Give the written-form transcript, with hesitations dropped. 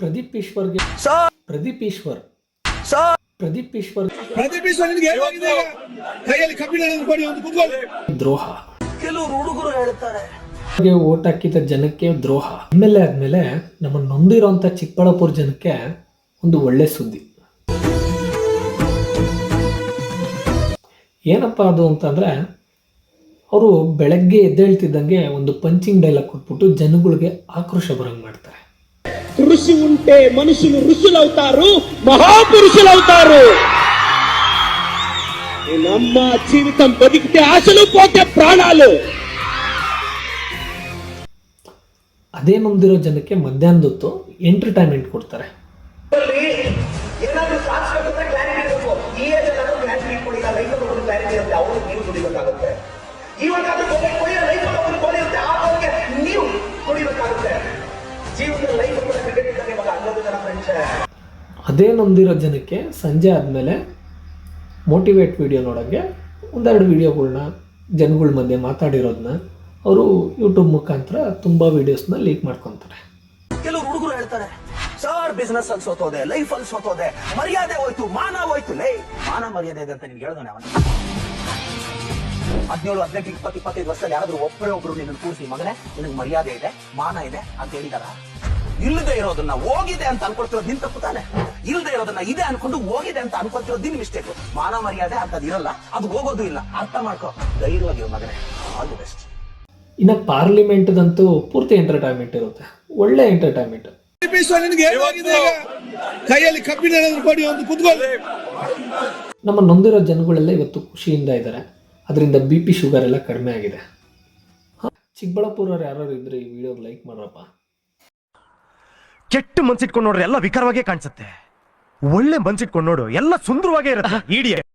ಪ್ರದೀಪ್ ಈಶ್ವರ್ಗೆ ಪ್ರದೀಪ್ ಈಶ್ವರ್ ಪ್ರದೀಪ್ ಈಶ್ವರ್ ದ್ರೋಹ. ಕೆಲವರು ಹುಡುಗರು ಹೇಳ್ತಾರೆ ಓಟ್ ಹಾಕಿದ ಜನಕ್ಕೆ ದ್ರೋಹ. MLA ಆದ್ಮೇಲೆ ನಮ್ಮ ನೊಂದಿರೋಂಥ ಚಿಕ್ಕಬಳ್ಳಾಪುರ ಜನಕ್ಕೆ ಒಂದು ಒಳ್ಳೆ ಸುದ್ದಿ. ಏನಪ್ಪ ಅದು ಅಂತಂದ್ರೆ, ಅವರು ಬೆಳಗ್ಗೆ ಎದ್ದೇಳ್ತಿದ್ದಂಗೆ ಒಂದು ಪಂಚಿಂಗ್ ಡೈಲಾಗ್ ಕೊಟ್ಬಿಟ್ಟು ಜನಗಳಿಗೆ ಆಕ್ರೋಶ ಬರಂಗ್ ಮಾಡ್ತಾರೆ. ఋషి ఉంటే మనుషులు ఋషులవుతారు, మహాపురుషులవుతారు. ನಮ್ಮ జీవితం బతికితే ఆశలు పోతే ప్రాణాలు. ಅದೇ ನೊಂದಿರೋ ಜನಕ್ಕೆ ಮಧ್ಯಾಹ್ನದ ಹೊತ್ತು ಎಂಟರ್ಟೈನ್ಮೆಂಟ್ ಕೊಡ್ತಾರೆ. ಏನಾದ್ರೂ ಸಾಧಿಸಬೇಕಂದ್ರೆ ಕ್ಲಾರಿಟಿ ಇರಬೇಕು. ಈ ಏಜ್ ಅಲ್ಲಿ ಕ್ಲಾರಿಟಿ ಇಟ್ಕೊಂಡಿಲ್ಲ, ಲೈಫ್ ಅಲ್ಲಿ ಒಂದು ಕ್ಲಾರಿಟಿ ಇರುತ್ತೆ, ಅವರು ನೀವು ದುಡಿಬೇಕಾಗುತ್ತೆ. ಇವಾಗ ಅದು ಲೈಫ್ ಅಲ್ಲಿ ಒಂದು ಗೋಲ್ ಇರುತ್ತೆ, ಆ ಗೋಲ್ಗೆ ನೀವು ದುಡಿಬೇಕಾಗುತ್ತೆ. ಜೀವನದ ಲೈಫ್ ಕೂಡ ಕ್ರಿಕೆಟ್ ಇದ್ದಾಗ ಇವಾಗ 11 ಜನ ಫ್ರೆಂಡ್ಸ್. ಅದೇ ನೊಂದಿರೋ ಜನಕ್ಕೆ ಸಂಜೆ ಆದಮೇಲೆ ಮೋಟಿವೇಟ್ ವಿಡಿಯೋ ನೋಡೋಕ್ಕೆ ಒಂದೆರಡು ವಿಡಿಯೋಗಳ್ನ ಜನಗಳ ಮಧ್ಯೆ ಮಾತಾಡಿರೋದನ್ನ ಅವರು ಯೂಟ್ಯೂಬ್ ಮುಖಾಂತರ ತುಂಬ ವೀಡಿಯೋಸ್ನ ಲೀಕ್ ಮಾಡ್ಕೊತಾರೆ. ಕೆಲವರು ಹುಡುಗರು ಹೇಳ್ತಾರೆ, ಸರ್ ಬಿಸ್ನೆಸ್ ಅಲ್ಲಿ ಸೋತೋದೆ, ಲೈಫ್ ಅಲ್ಲಿ ಸೋತೋದೆ, ಮರ್ಯಾದೆ ಹೋಯ್ತು, ಮಾನ ಹೋಯ್ತು. ಮಾನ ಮರ್ಯಾದೆ ಇದೆ ಅಂತ ನಿನ್ಗೆ ಹೇಳ್ದೋಣ. 17, 18, 20, 25 ವರ್ಷದಲ್ಲಿ ಯಾರಾದ್ರೂ ಒಬ್ಬರು ನಿನ್ನ ಕೂರಿಸಿ, ಮಗನೇ ನಿನಗೆ ಮರ್ಯಾದೆ ಇದೆ, ಮಾನ ಇದೆ ಅಂತ ಹೇಳಿದಾರ? ಇಲ್ಲದೆ ಇರೋದನ್ನ ಹೋಗಿದೆ ಅಂತ ಅನ್ಕೊಳ್ತಿರೋದು ನಿನ್ ತಪ್ಪು ತಾನೆ. ಇಲ್ಲದೆ ಇರೋದನ್ನ ಇದೆ ಅನ್ಕೊಂಡು ಹೋಗಿದೆ ಅಂತ ಅನ್ಕೊಳ್ತಿರೋದು ನಿನ್ ಮಿಸ್ಟೇಕ್. ಮಾನ ಮರ್ಯಾದೆ ಅಂತದ್ ಇರಲ್ಲ, ಅದು ಹೋಗೋದು ಇಲ್ಲ. ಅರ್ಥ ಮಾಡ್ಕೋ, ಧೈರ್ಯವಾಗಿರೋ ಮಗನೇ. All the best. ಇನ್ನು ಪಾರ್ಲಿಮೆಂಟ್ದಂತೂ ಪೂರ್ತಿ ಎಂಟರ್ಟೈನ್ಮೆಂಟ್ ಇರುತ್ತೆ, ಒಳ್ಳೆ ಎಂಟರ್ಟೈನ್ಮೆಂಟ್. ನಮ್ಮ ನೊಂದಿರೋ ಜನಗಳೆಲ್ಲ ಇವತ್ತು ಖುಷಿಯಿಂದ ಇದ್ದಾರೆ. ಅದರಿಂದ BP ಶುಗರ್ ಎಲ್ಲ ಕಡಿಮೆ ಆಗಿದೆ. ಚಿಕ್ಕಬಳ್ಳಾಪುರವ್ರು ಯಾರು ಇದ್ರೆ ಈ ವಿಡಿಯೋ ಲೈಕ್ ಮಾಡ್ರಪ್ಪ. ಕೆಟ್ಟ ಮನ್ಸಿಟ್ಕೊಂಡು ನೋಡ್ರೆ ಎಲ್ಲ ವಿಕಾರವಾಗೇ ಕಾಣಿಸುತ್ತೆ, ಒಳ್ಳೆ ಮನ್ಸಿಟ್ಕೊಂಡು ನೋಡು ಎಲ್ಲ ಸುಂದರವಾಗೇ ಇರುತ್ತೆ.